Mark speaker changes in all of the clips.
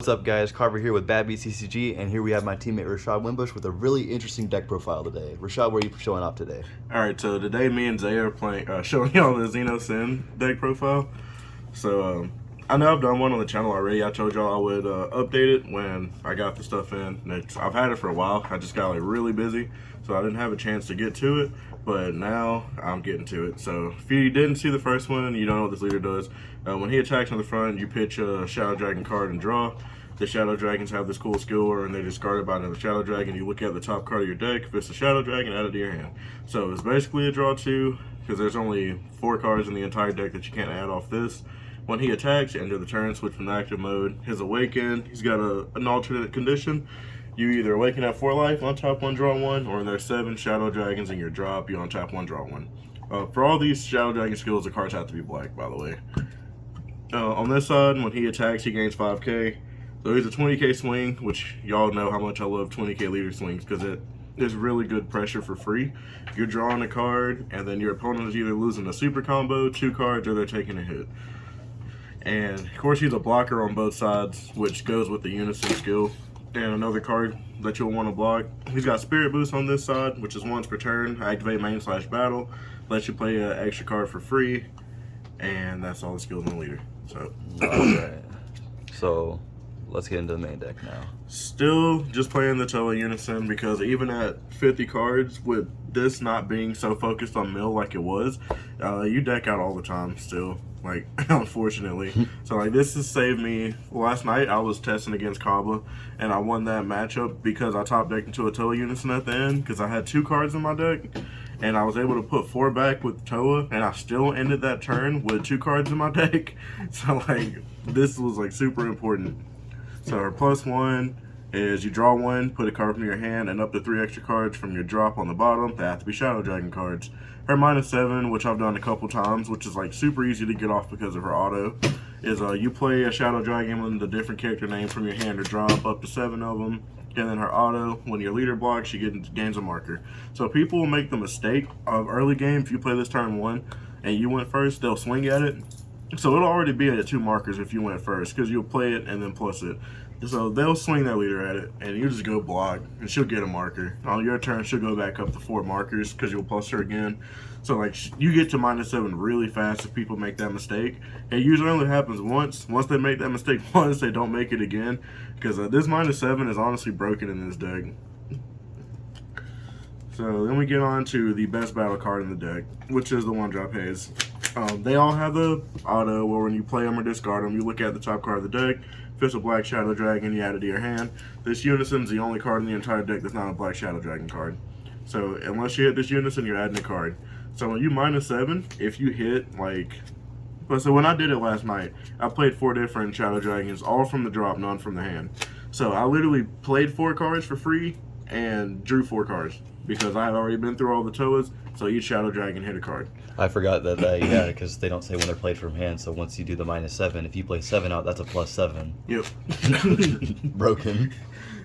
Speaker 1: What's up, guys? Carver here with Bad Beat CCG, and here we have my teammate Rashad Wimbush with a really interesting deck profile today. Rashad, where are you showing off today?
Speaker 2: All right, so today me and Zay are playing, showing y'all the Xeno Sin deck profile. So I know I've done one on the channel already. I told y'all I would update it when I got the stuff in. I've had it for a while. I just got like really busy, so I didn't have a chance to get to it. But now I'm getting to it. So if you didn't see the first one, you don't know what this leader does. When he attacks on the front, you pitch a Shadow Dragon card and draw. The Shadow Dragons have this cool skill where they're discarded by another Shadow Dragon. You look at the top card of your deck. If it's a Shadow Dragon, add it to your hand. So it's basically a draw 2, because there's only 4 cards in the entire deck that you can't add off this. When he attacks, you enter the turn, switch from active mode. His Awaken, he's got an alternate condition. You either Awaken at 4 life, on top 1, draw 1, or there's 7 Shadow Dragons in your drop, you on tap 1, draw 1. For all these Shadow Dragon skills, the cards have to be black, by the way. On this side, when he attacks, he gains 5k. So he's a 20k swing, which y'all know how much I love 20k leader swings, because it is really good pressure for free. You're drawing a card, and then your opponent is either losing a super combo, 2 cards, or they're taking a hit. And of course he's a blocker on both sides, which goes with the Unison skill. And another card that you'll want to block. He's got Spirit Boost on this side, which is once per turn. Activate main/battle. Lets you play an extra card for free. And that's all the skills on the leader. So,
Speaker 1: Alright. So, let's get into the main deck now.
Speaker 2: Still just playing the Toa Unison, because even at 50 cards, with this not being so focused on mill like it was, you deck out all the time still. Like, unfortunately. So, like, this has saved me. Last night, I was testing against Kaba, and I won that matchup because I top decked into a Toa Unison at the end, because I had 2 cards in my deck, and I was able to put 4 back with Toa, and I still ended that turn with 2 cards in my deck. So, like, this was, like, super important. So, her +1 is you draw 1, put a card from your hand, and up to 3 extra cards from your drop on the bottom. They have to be Shadow Dragon cards. Her -7, which I've done a couple times, which is like super easy to get off because of her auto, is you play a Shadow Dragon with a different character name from your hand or drop up to 7 of them. And then her auto, when your leader blocks, she gains a marker. So people will make the mistake of early game, if you play this turn 1 and you went first, they'll swing at it. So it'll already be at 2 markers if you went first, because you'll play it and then plus it. So they'll swing that leader at it, and you just go block, and she'll get a marker. On your turn, she'll go back up to 4 markers, because you'll plus her again. So, like, you get to -7 really fast if people make that mistake. It usually only happens once. Once they make that mistake once, they don't make it again. Because this -7 is honestly broken in this deck. So, then we get on to the best battle card in the deck, which is the 1-drop Haze. They all have the auto where when you play them or discard them, you look at the top card of the deck. If it's a black Shadow Dragon, you add it to your hand. This Unison's the only card in the entire deck that's not a black Shadow Dragon card. So unless you hit this Unison, you're adding a card. So when you -7, if you hit, like, so when I did it last night, I played 4 different Shadow Dragons, all from the drop, none from the hand. So I literally played 4 cards for free and drew 4 cards, because I had already been through all the Toas, so each Shadow Dragon hit a card.
Speaker 1: I forgot that, yeah, because they don't say when they're played from hand, so once you do the -7, if you play 7 out, that's a +7.
Speaker 2: Yep.
Speaker 1: Broken.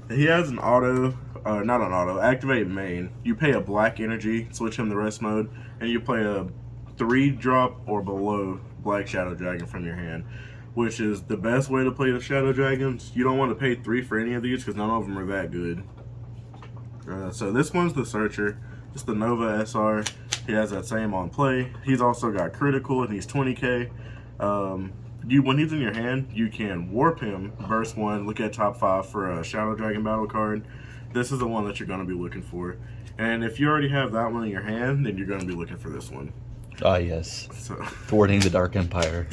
Speaker 2: He has an auto, not an auto, activate main. You pay a black energy, switch him to rest mode, and you play a 3-drop or below black Shadow Dragon from your hand, which is the best way to play the Shadow Dragons. You don't want to pay 3 for any of these, because none of them are that good. So this one's the Searcher. It's the Nova SR. He has that same on play. He's also got critical, and he's 20k. When he's in your hand, you can warp him, burst 1, look at top 5 for a Shadow Dragon battle card. This is the one that you're going to be looking for. And if you already have that one in your hand, then you're going to be looking for this one.
Speaker 1: Ah, yes.
Speaker 2: So.
Speaker 1: Thwarting the Dark Empire.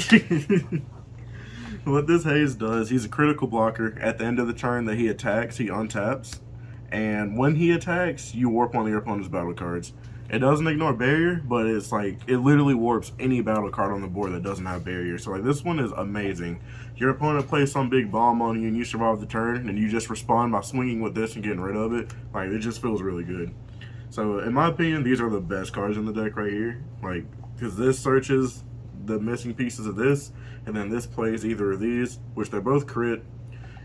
Speaker 2: What this Haze does, he's a critical blocker. At the end of the turn that he attacks, he untaps. And when he attacks, you warp one of your opponent's battle cards. It doesn't ignore barrier, but it's like, it literally warps any battle card on the board that doesn't have barrier. So like, this one is amazing. Your opponent plays some big bomb on you and you survive the turn, and you just respond by swinging with this and getting rid of it. Like, it just feels really good. So in my opinion, these are the best cards in the deck right here. Like, because this searches the missing pieces of this, and then this plays either of these, which they're both crit.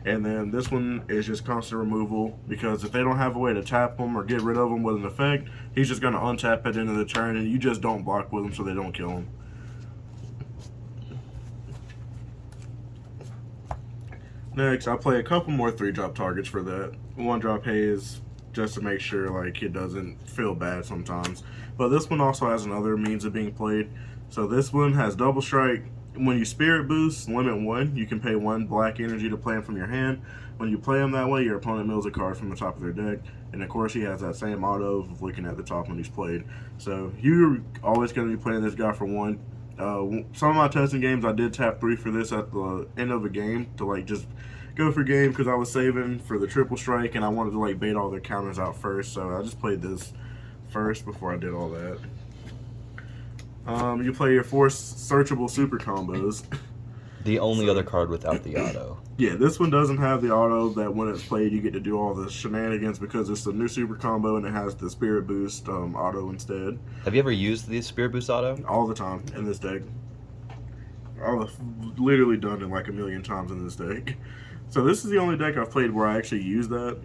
Speaker 2: And then this one is just constant removal, because if they don't have a way to tap them or get rid of them with an effect, he's just going to untap at the end of the turn, and you just don't block with them so they don't kill him. Next, I play a couple more 3-drop targets for that. 1-drop haze, just to make sure like it doesn't feel bad sometimes. But this one also has another means of being played. So this one has double strike. When you spirit boost, limit 1, you can pay 1 black energy to play him from your hand. When you play him that way, your opponent mills a card from the top of their deck. And of course, he has that same auto of looking at the top when he's played. So you're always going to be playing this guy for 1. Some of my testing games, I did tap 3 for this at the end of a game to like just go for game because I was saving for the triple strike and I wanted to like bait all their counters out first. So I just played this first before I did all that. You play your 4 searchable super combos.
Speaker 1: The only other card without the auto.
Speaker 2: Yeah, this one doesn't have the auto that when it's played you get to do all the shenanigans because it's a new super combo and it has the spirit boost auto instead.
Speaker 1: Have you ever used the Spirit Boost auto?
Speaker 2: All the time in this deck. I've literally done it like a million times in this deck. So this is the only deck I've played where I actually use that.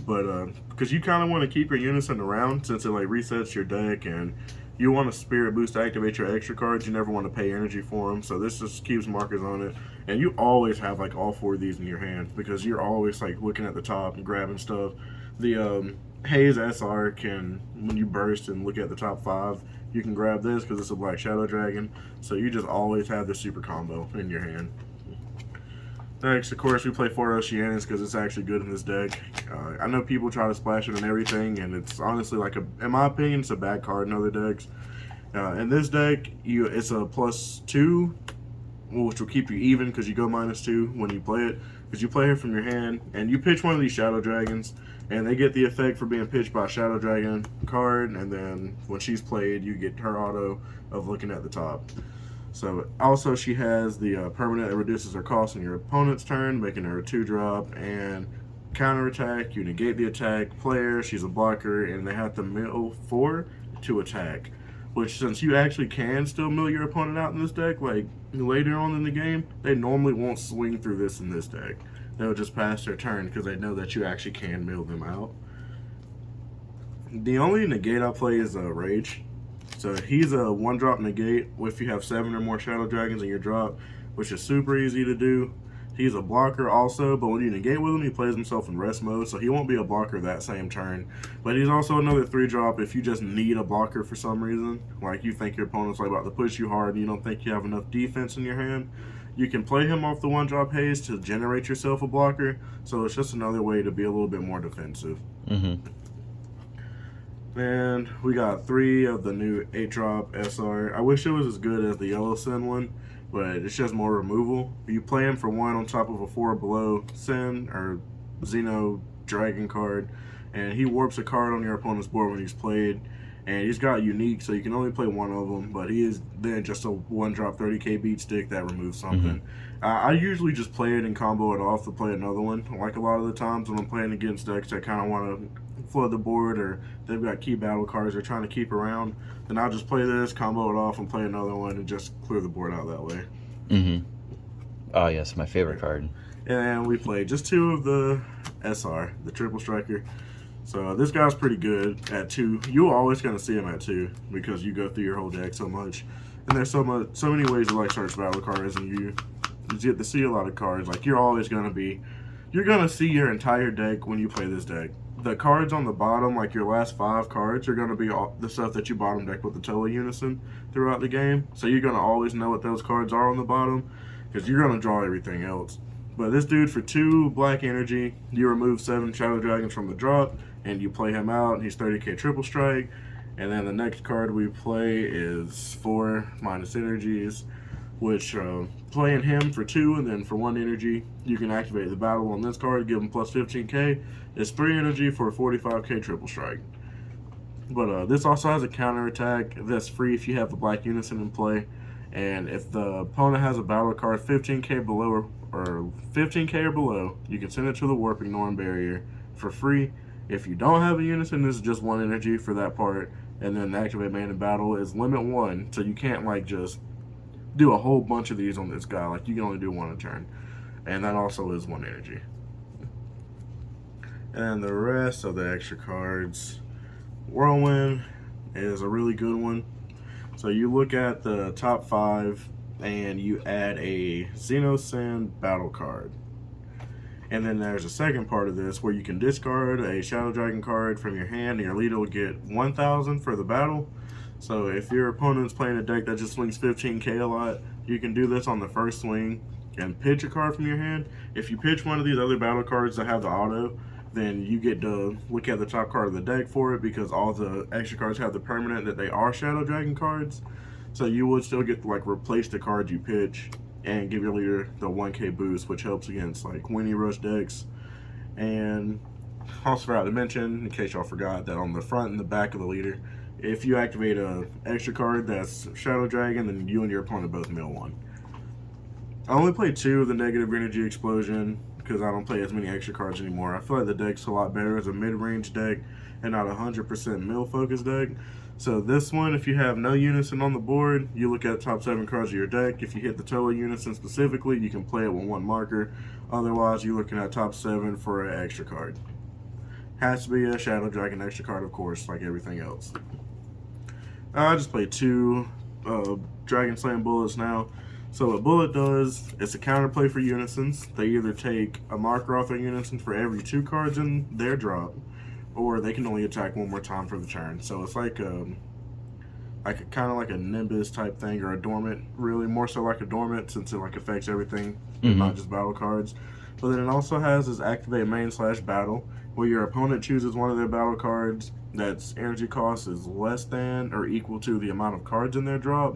Speaker 2: But because you kind of want to keep your unison around since it like resets your deck and you want to spirit boost to activate your extra cards. You never want to pay energy for them. So this just keeps markers on it. And you always have like all 4 of these in your hand because you're always like looking at the top and grabbing stuff. The Haze SR can, when you burst and look at the top 5, you can grab this because it's a Black Shadow Dragon. So you just always have the super combo in your hand. Next, of course, we play 4 Oceanians because it's actually good in this deck. I know people try to splash it and everything, and it's honestly like in my opinion, it's a bad card in other decks. In this deck, it's a +2, which will keep you even because you go -2 when you play it. Because you play it from your hand, and you pitch one of these Shadow Dragons, and they get the effect for being pitched by a Shadow Dragon card, and then when she's played, you get her auto of looking at the top. So also she has the permanent that reduces her cost on your opponent's turn, making her a 2-drop, and counterattack, you negate the attack player, she's a blocker, and they have to mill 4 to attack. Which, since you actually can still mill your opponent out in this deck, like later on in the game, they normally won't swing through this in this deck. They'll just pass their turn because they know that you actually can mill them out. The only negate I play is Rage. So he's a 1-drop negate if you have 7 or more Shadow Dragons in your drop, which is super easy to do. He's a blocker also, but when you negate with him, he plays himself in rest mode, so he won't be a blocker that same turn. But he's also another 3-drop if you just need a blocker for some reason. Like you think your opponent's like about to push you hard and you don't think you have enough defense in your hand. You can play him off the 1-drop haze to generate yourself a blocker, so it's just another way to be a little bit more defensive. And we got 3 of the new 8-drop SR. I wish it was as good as the Yellow Sin one, but it's just more removal. You play him for 1 on top of a 4 below Sin or Xeno Dragon card, and he warps a card on your opponent's board when he's played. And he's got unique, so you can only play 1 of them, but he is then just a 1-drop 30k beat stick that removes something. I usually just play it and combo it off to play another one. Like a lot of the times when I'm playing against decks that kind of want to flood the board or they've got key battle cards they're trying to keep around, then I'll just play this, combo it off, and play another one and just clear the board out that way.
Speaker 1: Oh yes, my favorite card.
Speaker 2: And we played just 2 of the SR, the Triple Striker. So this guy's pretty good at 2. You're always going to see him at 2 because you go through your whole deck so much. And there's so many ways to like search battle cards, and you get to see a lot of cards. Like you're going to see your entire deck when you play this deck. The cards on the bottom, like your last 5 cards, are going to be all the stuff that you bottom deck with the Toa Unison throughout the game. So you're going to always know what those cards are on the bottom because you're going to draw everything else. But this dude, for 2 black energy, you remove 7 Shadow Dragons from the drop, and you play him out, and he's 30k triple strike. And then the next card we play is 4 minus energies, which playing him for 2 and then for 1 energy, you can activate the battle on this card, give him plus 15k. It's 3 energy for a 45k triple strike. But this also has a counter attack that's free if you have the Black Unison in play. And if the opponent has a battle card 15k below or 15k or below, you can send it to the Warp Ignoring Barrier for free. If you don't have a Unison, this is just 1 energy for that part. And then the activate man in battle is limit 1, so you can't like just do a whole bunch of these on this guy. Like you can only do 1 a turn. And that also is 1 energy. And the rest of the extra cards, Whirlwind is a really good one. So you look at the top 5 and you add a Xeno Sin battle card. And then there's a second part of this where you can discard a Shadow Dragon card from your hand, and your leader will get 1,000 for the battle. So if your opponent's playing a deck that just swings 15k a lot, you can do this on the first swing and pitch a card from your hand. If you pitch one of these other battle cards that have the auto, then you get to look at the top card of the deck for it, because all the extra cards have the permanent that they are Shadow Dragon cards. So you would still get to like replace the card you pitch and give your leader the 1k boost, which helps against like Winnie Rush decks. And also forgot to mention, in case y'all forgot, that on the front and the back of the leader, if you activate a extra card that's Shadow Dragon, then you and your opponent both mill one. I only played 2 of the Negative Energy Explosion because I don't play as many extra cards anymore. I feel like the deck's a lot better as a mid-range deck and not a 100% mill focused deck. So this one, if you have no unison on the board, you look at the top 7 cards of your deck. If you hit the Toa unison specifically, you can play it with 1 marker. Otherwise, you're looking at top 7 for an extra card. Has to be a Shadow Dragon extra card, of course, like everything else. I just played 2 Dragon Slam bullets now. So what bullet does, it's a counterplay for unisons. They either take a marker off their unison for every 2 cards in their drop, or they can only attack 1 more time for the turn. So it's like a kind of like a Nimbus type thing, or a dormant, really more so like a dormant, since it like affects everything, not just battle cards. But then it also has this activate main/battle, where your opponent chooses one of their battle cards that's energy cost is less than or equal to the amount of cards in their drop.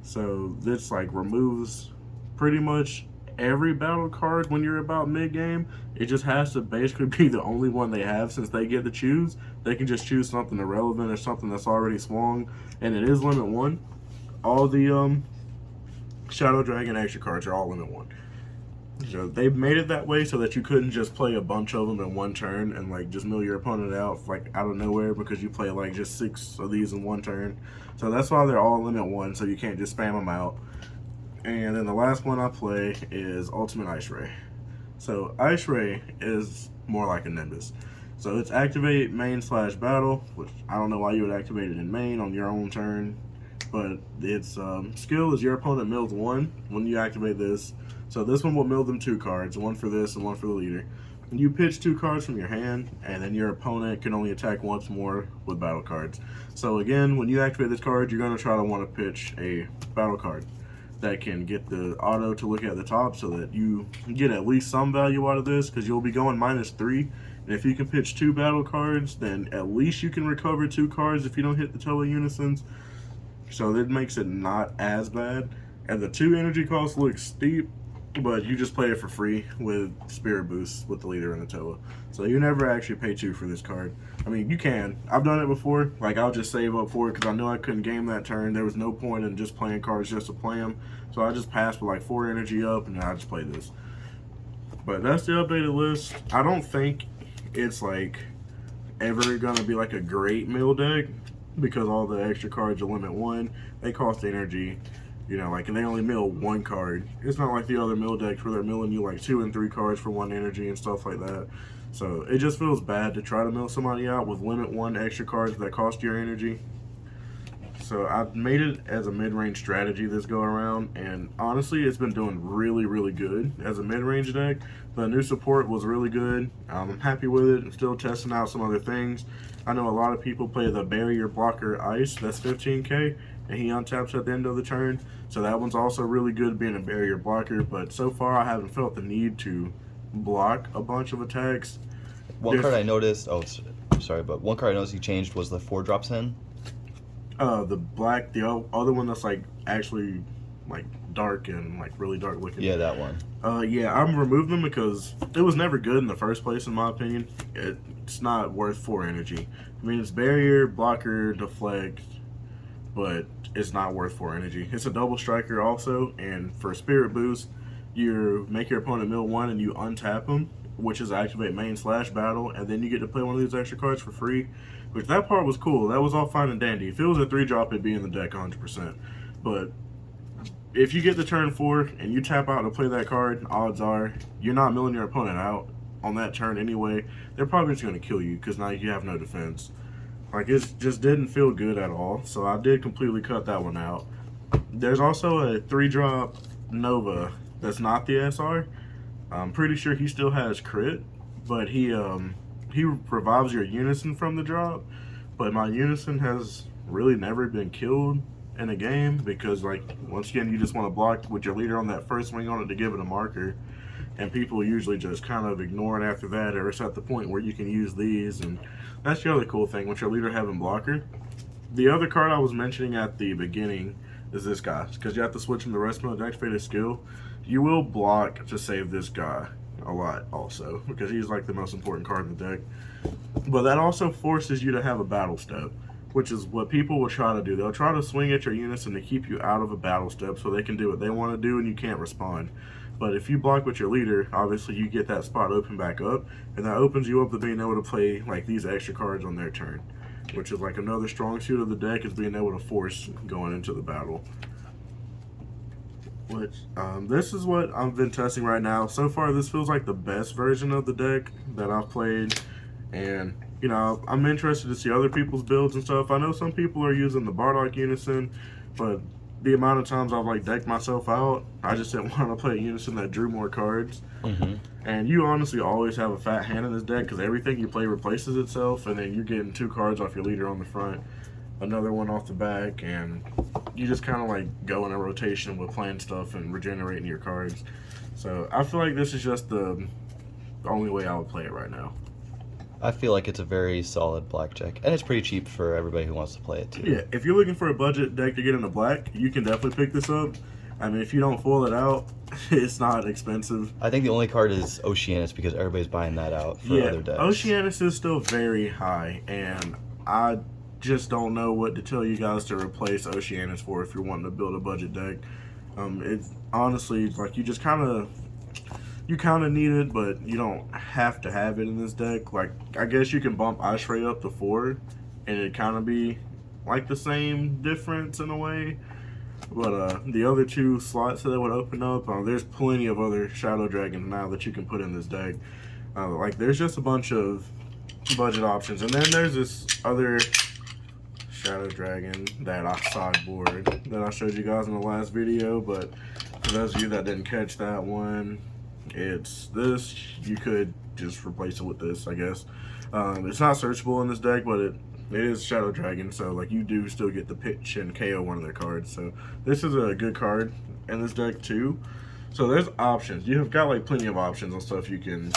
Speaker 2: So this like removes pretty much every battle card when you're about mid-game. It just has to basically be the only one they have, since they get to choose. They can just choose something irrelevant or something that's already swung, and it is limit 1. All the Shadow Dragon extra cards are all limit 1. So they've made it that way so that you couldn't just play a bunch of them in one turn and like just mill your opponent out like out of nowhere, because you play like just 6 of these in one turn. So that's why they're all limit 1, so you can't just spam them out. And then the last one I play is Ultimate Ice Ray. So Ice Ray is more like a Nimbus. So it's activate main/battle, which I don't know why you would activate it in main on your own turn, but its skill is your opponent mills 1 when you activate this. So this one will mill them 2 cards, 1 for this and 1 for the leader. And you pitch 2 cards from your hand, and then your opponent can only attack once more with battle cards. So again, when you activate this card, you're going to try to want to pitch a battle card that can get the auto to look at the top, so that you get at least some value out of this, because you'll be going -3. And if you can pitch 2 battle cards, then at least you can recover 2 cards if you don't hit the Toa unisons. So that makes it not as bad. And the 2 energy costs look steep, but you just play it for free with Spirit Boost with the leader and the Toa. So you never actually pay 2 for this card. I mean, you can. I've done it before. Like, I'll just save up for it because I knew I couldn't game that turn. There was no point in just playing cards just to play them. So I just passed with like 4 energy up, and then I just play this. But that's the updated list. I don't think it's like ever going to be like a great mill deck, because all the extra cards are limit 1. They cost energy. You know, like, and they only mill 1 card. It's not like the other mill decks where they're milling you like 2 and 3 cards for 1 energy and stuff like that. So it just feels bad to try to mill somebody out with limit 1 extra cards that cost your energy. So I've made it as a mid-range strategy this go around, and honestly, it's been doing really, really good as a mid-range deck. The new support was really good. I'm happy with it. I'm still testing out some other things. I know a lot of people play the Barrier Blocker Ice, that's 15k, and he untaps at the end of the turn. So that one's also really good being a barrier blocker, but so far I haven't felt the need to block a bunch of attacks.
Speaker 1: One card I noticed, sorry, but one card I noticed he changed was the 4-drop Sin.
Speaker 2: The black, the other one that's like actually like dark and like really dark looking.
Speaker 1: Yeah, that one.
Speaker 2: Yeah, I'm removing them because it was never good in the first place, in my opinion. It's not worth 4 energy. I mean, it's barrier, blocker, deflect, but it's not worth 4 energy. It's a double striker also, and for Spirit Boost, you make your opponent mill 1 and you untap them, which is activate main/battle, and then you get to play one of these extra cards for free, which that part was cool. That was all fine and dandy. If it was a 3-drop, it'd be in the deck 100%. But if you get the turn 4 and you tap out to play that card, odds are you're not milling your opponent out on that turn anyway. They're probably just going to kill you because now you have no defense. Like, it just didn't feel good at all, so I did completely cut that one out. There's also a 3-drop Nova that's not the SR. I'm pretty sure he still has crit, but he revives your unison from the drop. But my unison has really never been killed in a game because, like, once again, you just want to block with your leader on that first swing on it to give it a marker. And people usually just kind of ignore it after that, or it's at the point where you can use these. And that's the other cool thing with your leader having blocker. The other card I was mentioning at the beginning is this guy, because you have to switch from the rest mode to activate his skill. You will block to save this guy a lot also, because he's like the most important card in the deck. But that also forces you to have a battle step, which is what people will try to do. They'll try to swing at your unison to keep you out of a battle step so they can do what they want to do and you can't respond. But if you block with your leader, obviously you get that spot open back up, and that opens you up to being able to play like these extra cards on their turn, which is like another strong suit of the deck, is being able to force going into the battle. Which this is what I've been testing right now. So far, this feels like the best version of the deck that I've played, and you know, I'm interested to see other people's builds and stuff. I know some people are using the Bardock Unison, but the amount of times I've like decked myself out, I just didn't want to play a Unison that drew more cards. And you honestly always have a fat hand in this deck because everything you play replaces itself, and then you're getting 2 cards off your leader on the front, another one off the back, and you just kind of like go in a rotation with playing stuff and regenerating your cards. So I feel like this is just the only way I would play it right now.
Speaker 1: I feel like it's a very solid blackjack, and it's pretty cheap for everybody who wants to play it too.
Speaker 2: Yeah, if you're looking for a budget deck to get into black, you can definitely pick this up. I mean, if you don't foil it out, it's not expensive.
Speaker 1: I think the only card is Oceanus because everybody's buying that out for other decks.
Speaker 2: Oceanus is still very high, and I just don't know what to tell you guys to replace Oceanus for if you're wanting to build a budget deck. It's honestly like you kind of need it, but you don't have to have it in this deck. Like, I guess you can bump Ice Ray up to 4, and it'd kind of be like the same difference in a way. But the other 2 slots that would open up, there's plenty of other Shadow Dragons now that you can put in this deck. Like, there's just a bunch of budget options. And then there's this other Shadow Dragon that I sideboard that I showed you guys in the last video. But for those of you that didn't catch that one, it's this. You could just replace it with this, I guess. It's not searchable in this deck, but it is Shadow Dragon, so like you do still get the pitch and KO one of their cards. So this is a good card in this deck too. So there's options. You have got like plenty of options on stuff you can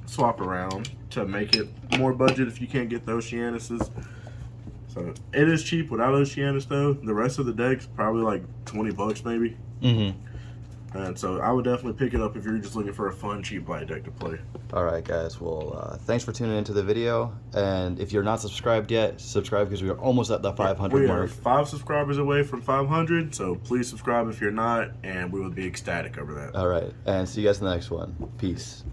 Speaker 2: swap around to make it more budget if you can't get the Oceanuses. So it is cheap without Oceanus though. The rest of the deck's probably like $20 maybe. And so I would definitely pick it up if you're just looking for a fun, cheap black deck to play.
Speaker 1: Alright guys, well thanks for tuning into the video, and if you're not subscribed yet, subscribe because we are almost at the 500 mark.
Speaker 2: We are 5 subscribers away from 500, so please subscribe if you're not, and we would be ecstatic over that.
Speaker 1: Alright, and see you guys in the next one. Peace.